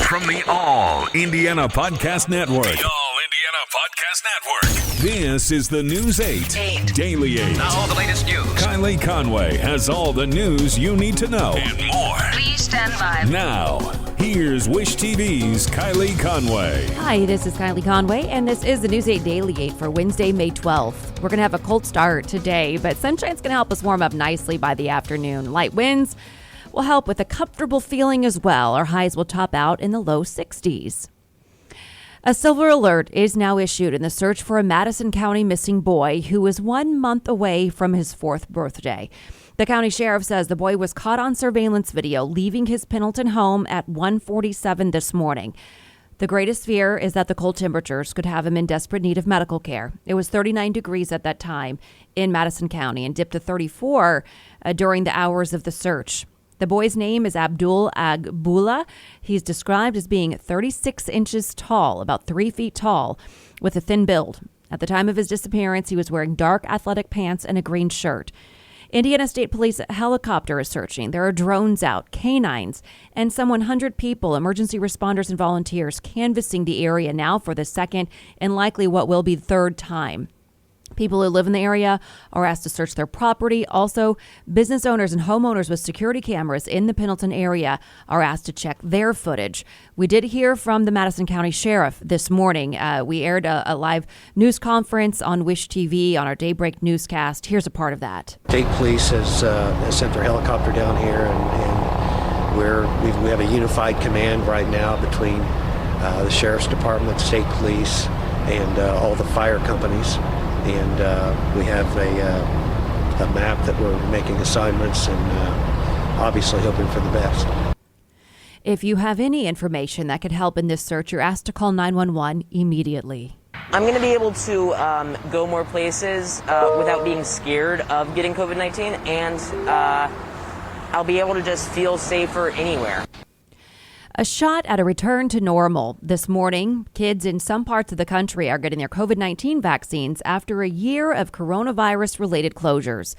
From the All Indiana Podcast Network. The All Indiana Podcast Network. This is the News 8 Daily 8. Now all the latest news. Kylie Conway has all the news you need to know. And more. Please stand by. Now, here's Wish TV's Kylie Conway. Hi, this is Kylie Conway, and this is the News 8 Daily 8 for Wednesday, May 12th. We're going to have a cold start today, but sunshine's going to help us warm up nicely by the afternoon. Light winds will help with a comfortable feeling as well. Our highs will top out in the low 60s. A silver alert is now issued in the search for a Madison County missing boy who is 1 month away from his 4th birthday. The county sheriff says the boy was caught on surveillance video leaving his Pendleton home at 1:47 this morning. The greatest fear is that the cold temperatures could have him in desperate need of medical care. It was 39 degrees at that time in Madison County and dipped to 34 during the hours of the search. The boy's name is Abdul Agbula. He's described as being 36 inches tall, about 3 feet tall, with a thin build. At the time of his disappearance, he was wearing dark athletic pants and a green shirt. Indiana State Police helicopter is searching. There are drones out, canines, and some 100 people, emergency responders and volunteers, canvassing the area now for the second and likely what will be the third time. People who live in the area are asked to search their property. Also, business owners and homeowners with security cameras in the Pendleton area are asked to check their footage. We did hear from the Madison County Sheriff this morning. We aired a live news conference on Wish TV on our Daybreak newscast. Here's a part of that. State Police has sent their helicopter down here, and we have a unified command right now between the Sheriff's Department, State Police, and all the fire companies. And we have a map that we're making assignments and obviously hoping for the best. If you have any information that could help in this search, you're asked to call 911 immediately. I'm going to be able to go more places without being scared of getting COVID-19, and I'll be able to just feel safer anywhere. A shot at a return to normal. This morning, kids in some parts of the country are getting their COVID-19 vaccines after a year of coronavirus-related closures.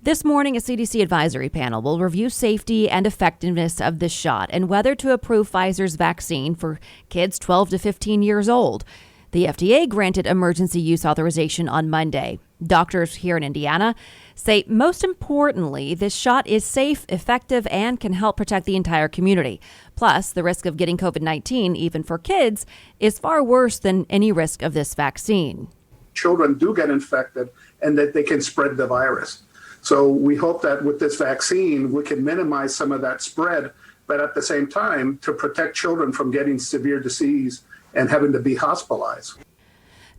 This morning, a CDC advisory panel will review safety and effectiveness of this shot and whether to approve Pfizer's vaccine for kids 12 to 15 years old. The FDA granted emergency use authorization on Monday. Doctors here in Indiana say, most importantly, this shot is safe, effective, and can help protect the entire community. Plus, the risk of getting COVID-19, even for kids, is far worse than any risk of this vaccine. Children do get infected and that they can spread the virus. So we hope that with this vaccine, we can minimize some of that spread, but at the same time, to protect children from getting severe disease and having to be hospitalized.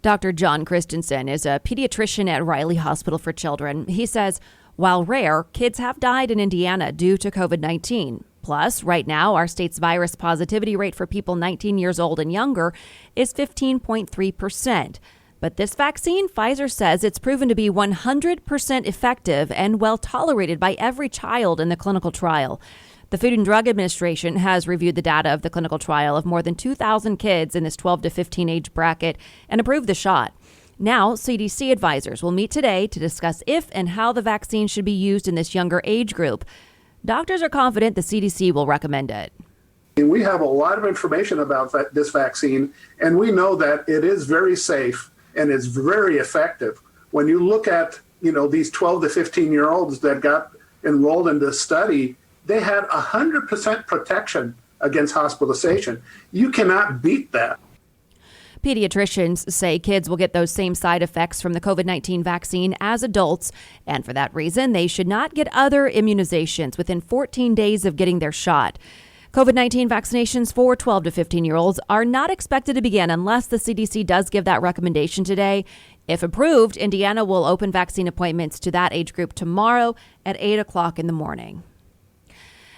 Dr. John Christensen is a pediatrician at Riley Hospital for Children. He says, while rare, kids have died in Indiana due to COVID-19. Plus, right now, our state's virus positivity rate for people 19 years old and younger is 15.3%. But this vaccine, Pfizer says it's proven to be 100% effective and well tolerated by every child in the clinical trial. The Food and Drug Administration has reviewed the data of the clinical trial of more than 2,000 kids in this 12 to 15 age bracket and approved the shot. Now, CDC advisors will meet today to discuss if and how the vaccine should be used in this younger age group. Doctors are confident the CDC will recommend it. We have a lot of information about this vaccine, and we know that it is very safe and it's very effective. When you look at, these 12 to 15-year-olds that got enrolled in this study, they had 100% protection against hospitalization. You cannot beat that. Pediatricians say kids will get those same side effects from the COVID-19 vaccine as adults, and for that reason, they should not get other immunizations within 14 days of getting their shot. COVID-19 vaccinations for 12 to 15-year-olds are not expected to begin unless the CDC does give that recommendation today. If approved, Indiana will open vaccine appointments to that age group tomorrow at 8 o'clock in the morning.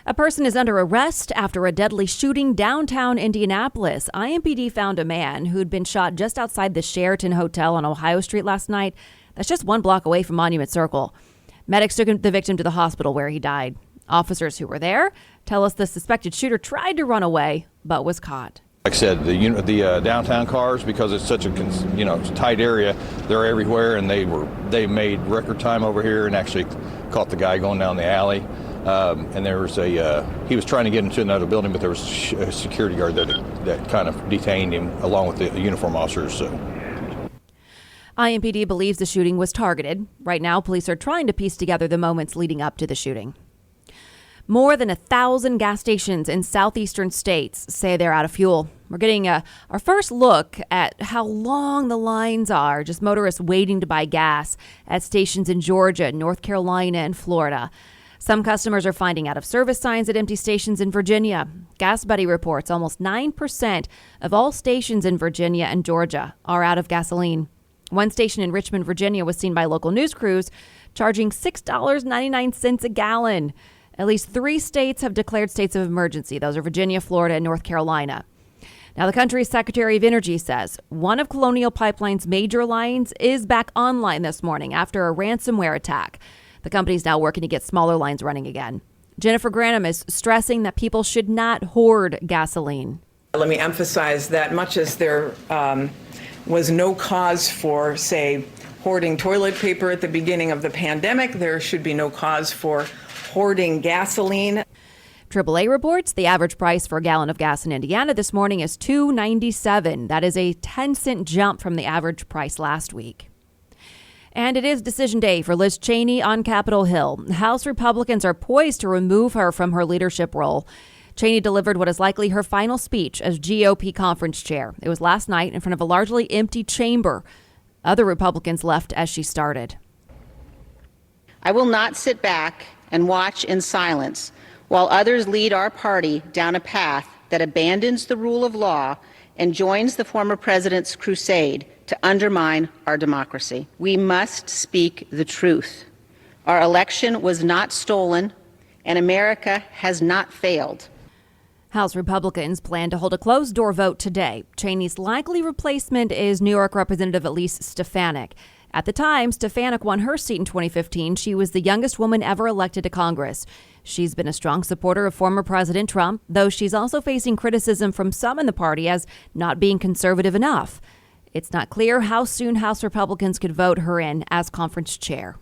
A person is under arrest after a deadly shooting downtown Indianapolis. IMPD found a man who'd been shot just outside the Sheraton Hotel on Ohio Street last night. That's just 1 block away from Monument Circle. Medics took the victim to the hospital where he died. Officers who were there tell us the suspected shooter tried to run away, but was caught. Like I said, the downtown cars, because it's such a tight area, they're everywhere, and they made record time over here and actually caught the guy going down the alley. and there was he was trying to get into another building, but there was a security guard that kind of detained him along with the uniform officers. So. IMPD believes the shooting was targeted. Right now, police are trying to piece together the moments leading up to the shooting. More than 1,000 gas stations in southeastern states say they're out of fuel. We're getting our first look at how long the lines are, just motorists waiting to buy gas at stations in Georgia, North Carolina, and Florida. Some customers are finding out-of-service signs at empty stations in Virginia. Gas Buddy reports almost 9% of all stations in Virginia and Georgia are out of gasoline. One station in Richmond, Virginia was seen by local news crews charging $6.99 a gallon. At least 3 states have declared states of emergency. Those are Virginia, Florida, and North Carolina. Now, the country's Secretary of Energy says one of Colonial Pipeline's major lines is back online this morning after a ransomware attack. The company's now working to get smaller lines running again. Jennifer Granum is stressing that people should not hoard gasoline. Let me emphasize that much as there was no cause for, say, hoarding toilet paper at the beginning of the pandemic, there should be no cause for hoarding gasoline. AAA reports the average price for a gallon of gas in Indiana this morning is $2.97. That is a 10-cent jump from the average price last week. And it is decision day for Liz Cheney on Capitol Hill. House Republicans are poised to remove her from her leadership role. Cheney delivered what is likely her final speech as GOP conference chair. It was last night in front of a largely empty chamber. Other Republicans left as she started. I will not sit back and watch in silence while others lead our party down a path that abandons the rule of law and joins the former president's crusade to undermine our democracy. We must speak the truth. Our election was not stolen, and America has not failed. House Republicans plan to hold a closed-door vote today. Cheney's likely replacement is New York Representative Elise Stefanik. At the time, Stefanik won her seat in 2015. She was the youngest woman ever elected to Congress. She's been a strong supporter of former President Trump, though she's also facing criticism from some in the party as not being conservative enough. It's not clear how soon House Republicans could vote her in as conference chair.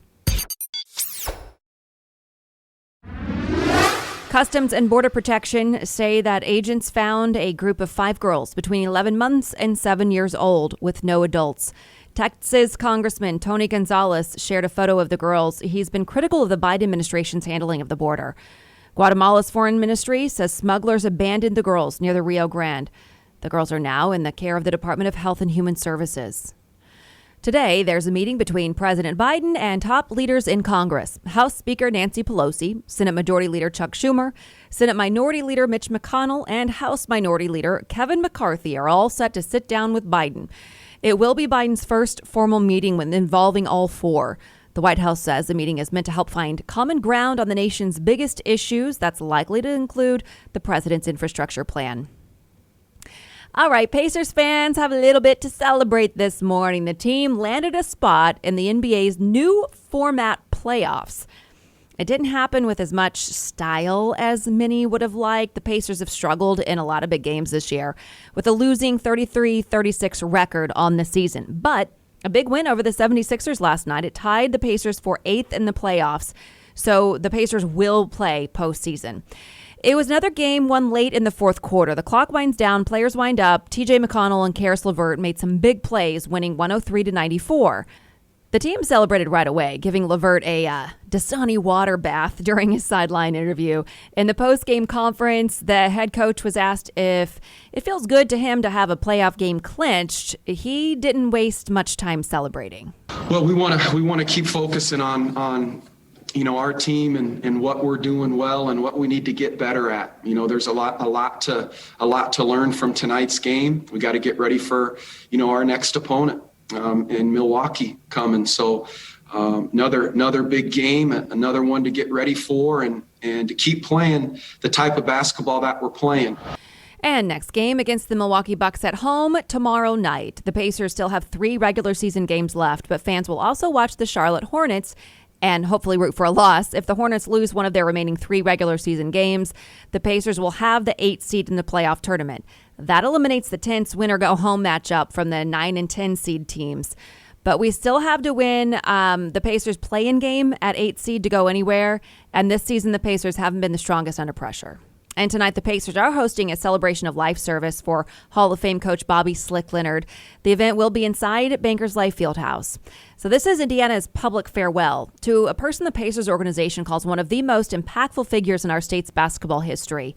Customs and Border Protection say that agents found a group of 5 girls between 11 months and 7 years old with no adults. Texas Congressman Tony Gonzalez shared a photo of the girls. He's been critical of the Biden administration's handling of the border. Guatemala's foreign ministry says smugglers abandoned the girls near the Rio Grande. The girls are now in the care of the Department of Health and Human Services. Today, there's a meeting between President Biden and top leaders in Congress. House Speaker Nancy Pelosi, Senate Majority Leader Chuck Schumer, Senate Minority Leader Mitch McConnell, and House Minority Leader Kevin McCarthy are all set to sit down with Biden. It will be Biden's first formal meeting involving all 4. The White House says the meeting is meant to help find common ground on the nation's biggest issues. That's likely to include the president's infrastructure plan. All right, Pacers fans have a little bit to celebrate this morning. The team landed a spot in the NBA's new format playoffs. It didn't happen with as much style as many would have liked. The Pacers have struggled in a lot of big games this year with a losing 33-36 record on the season. But a big win over the 76ers last night. It tied the Pacers for 8th in the playoffs. So the Pacers will play postseason. It was another game won late in the fourth quarter. The clock winds down, players wind up. TJ McConnell and Karis LeVert made some big plays, winning 103-94. The team celebrated right away, giving LeVert a Dasani water bath during his sideline interview. In the post-game conference, the head coach was asked if it feels good to him to have a playoff game clinched. He didn't waste much time celebrating. Well, we want to keep focusing on our team and what we're doing well and what we need to get better at. There's a lot to learn from tonight's game. We got to get ready for our next opponent in Milwaukee coming. So another big game, another one to get ready for and to keep playing the type of basketball that we're playing. And next game against the Milwaukee Bucks at home tomorrow night. The Pacers still have 3 regular season games left, but fans will also watch the Charlotte Hornets and hopefully root for a loss. If the Hornets lose one of their remaining 3 regular season games, the Pacers will have the 8th seed in the playoff tournament. That eliminates the tense winner-go-home matchup from the 9 and 10 seed teams. But we still have to win the Pacers play-in game at 8 seed to go anywhere. And this season, the Pacers haven't been the strongest under pressure. And tonight, the Pacers are hosting a celebration of life service for Hall of Fame coach Bobby Slick Leonard. The event will be inside Bankers Life Fieldhouse. So this is Indiana's public farewell to a person the Pacers organization calls one of the most impactful figures in our state's basketball history.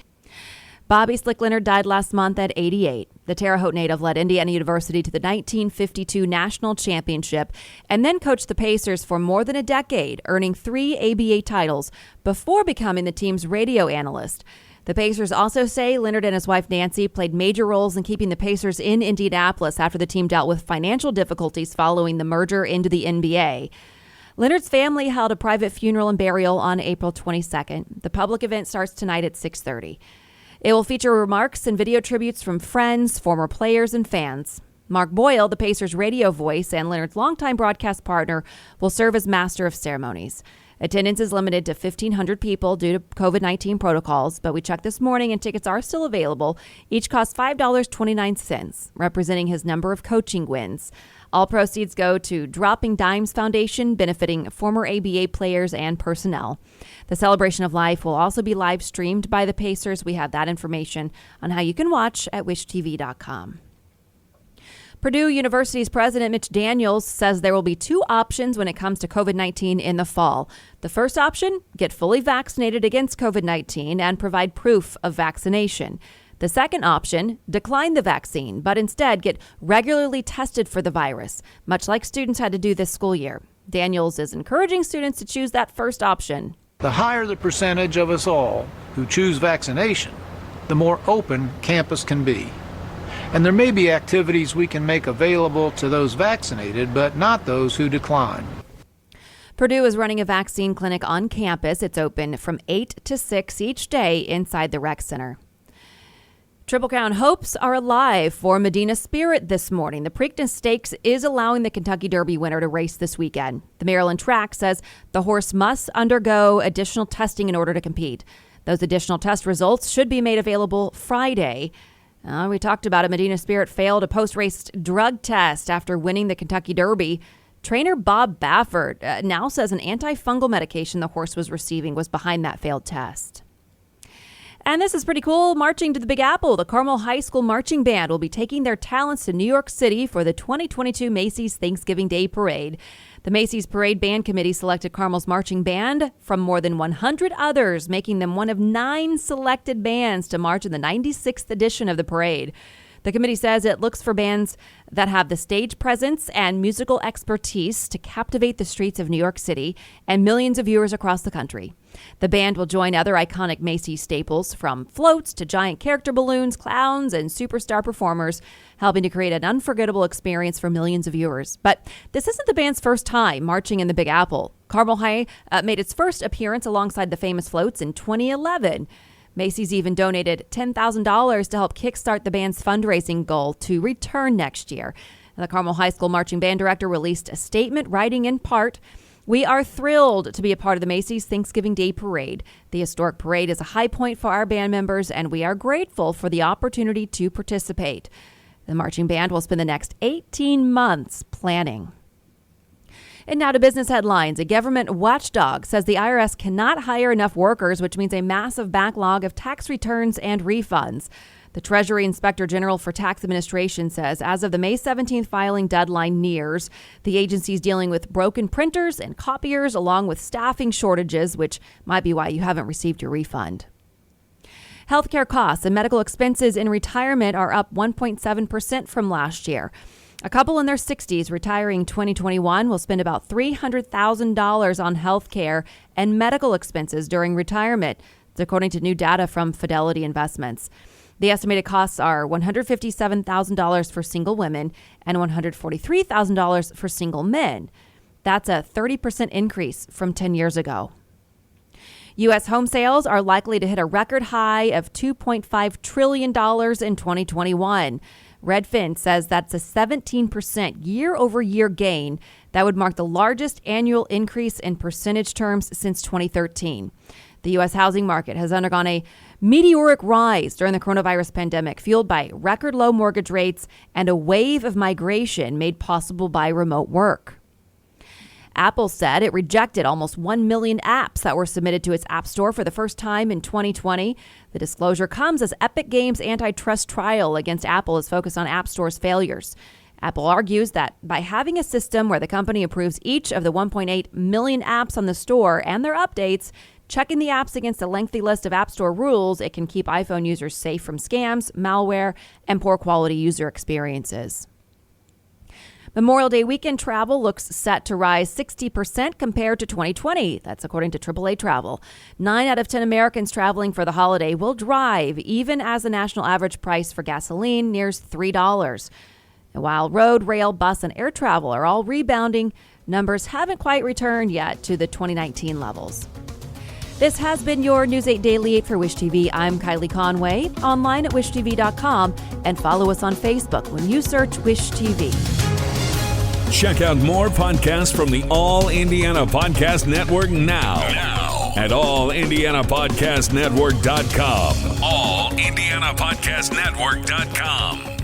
Bobby Slick Leonard died last month at 88. The Terre Haute native led Indiana University to the 1952 national championship and then coached the Pacers for more than a decade, earning 3 ABA titles before becoming the team's radio analyst. The Pacers also say Leonard and his wife Nancy played major roles in keeping the Pacers in Indianapolis after the team dealt with financial difficulties following the merger into the NBA. Leonard's family held a private funeral and burial on April 22nd. The public event starts tonight at 6:30. It will feature remarks and video tributes from friends, former players, and fans. Mark Boyle, the Pacers' radio voice and Leonard's longtime broadcast partner, will serve as master of ceremonies. Attendance is limited to 1,500 people due to COVID-19 protocols, but we checked this morning and tickets are still available. Each cost $5.29, representing his number of coaching wins. All proceeds go to Dropping Dimes Foundation, benefiting former ABA players and personnel. The celebration of life will also be live streamed by the Pacers. We have that information on how you can watch at wishtv.com. Purdue University's president Mitch Daniels says there will be 2 options when it comes to COVID-19 in the fall. The first option, get fully vaccinated against COVID-19 and provide proof of vaccination. The second option, decline the vaccine, but instead get regularly tested for the virus, much like students had to do this school year. Daniels is encouraging students to choose that first option. The higher the percentage of us all who choose vaccination, the more open campus can be. And there may be activities we can make available to those vaccinated, but not those who decline. Purdue is running a vaccine clinic on campus. It's open from 8 to 6 each day inside the rec center. Triple Crown hopes are alive for Medina Spirit this morning. The Preakness Stakes is allowing the Kentucky Derby winner to race this weekend. The Maryland track says the horse must undergo additional testing in order to compete. Those additional test results should be made available Friday. We talked about it. Medina Spirit failed a post-race drug test after winning the Kentucky Derby. Trainer Bob Baffert now says an antifungal medication the horse was receiving was behind that failed test. And this is pretty cool. Marching to the Big Apple, the Carmel High School Marching Band will be taking their talents to New York City for the 2022 Macy's Thanksgiving Day Parade. The Macy's Parade Band Committee selected Carmel's marching band from more than 100 others, making them one of 9 selected bands to march in the 96th edition of the parade. The committee says it looks for bands that have the stage presence and musical expertise to captivate the streets of New York City and millions of viewers across the country. The band will join other iconic Macy's staples, from floats to giant character balloons, clowns, and superstar performers, helping to create an unforgettable experience for millions of viewers. But this isn't the band's first time marching in the Big Apple. Carmel High made its first appearance alongside the famous floats in 2011. Macy's even donated $10,000 to help kickstart the band's fundraising goal to return next year. The Carmel High School Marching Band Director released a statement writing in part, "We are thrilled to be a part of the Macy's Thanksgiving Day Parade. The historic parade is a high point for our band members, and we are grateful for the opportunity to participate." The marching band will spend the next 18 months planning. And now to business headlines. A government watchdog says the IRS cannot hire enough workers, which means a massive backlog of tax returns and refunds. The Treasury Inspector General for Tax Administration says as of the May 17th filing deadline nears, the agency is dealing with broken printers and copiers along with staffing shortages, which might be why you haven't received your refund. Healthcare costs and medical expenses in retirement are up 1.7% from last year. A couple in their 60s retiring 2021 will spend about $300,000 on health care and medical expenses during retirement, according to new data from Fidelity Investments. The estimated costs are $157,000 for single women and $143,000 for single men. That's a 30% increase from 10 years ago. U.S. home sales are likely to hit a record high of $2.5 trillion in 2021. Redfin says that's a 17% year-over-year gain that would mark the largest annual increase in percentage terms since 2013. The U.S. housing market has undergone a meteoric rise during the coronavirus pandemic, fueled by record low mortgage rates and a wave of migration made possible by remote work. Apple said it rejected almost 1 million apps that were submitted to its App Store for the first time in 2020. The disclosure comes as Epic Games' antitrust trial against Apple is focused on App Store's failures. Apple argues that by having a system where the company approves each of the 1.8 million apps on the store and their updates, checking the apps against a lengthy list of App Store rules, it can keep iPhone users safe from scams, malware, and poor quality user experiences. Memorial Day weekend travel looks set to rise 60% compared to 2020. That's according to AAA Travel. 9 out of 10 Americans traveling for the holiday will drive, even as the national average price for gasoline nears $3. And while road, rail, bus, and air travel are all rebounding, numbers haven't quite returned yet to the 2019 levels. This has been your News 8 Daily 8 for Wish TV. I'm Kylie Conway, online at wishtv.com, and follow us on Facebook when you search Wish TV. Check out more podcasts from the All Indiana Podcast Network now at allindianapodcastnetwork.com. allindianapodcastnetwork.com.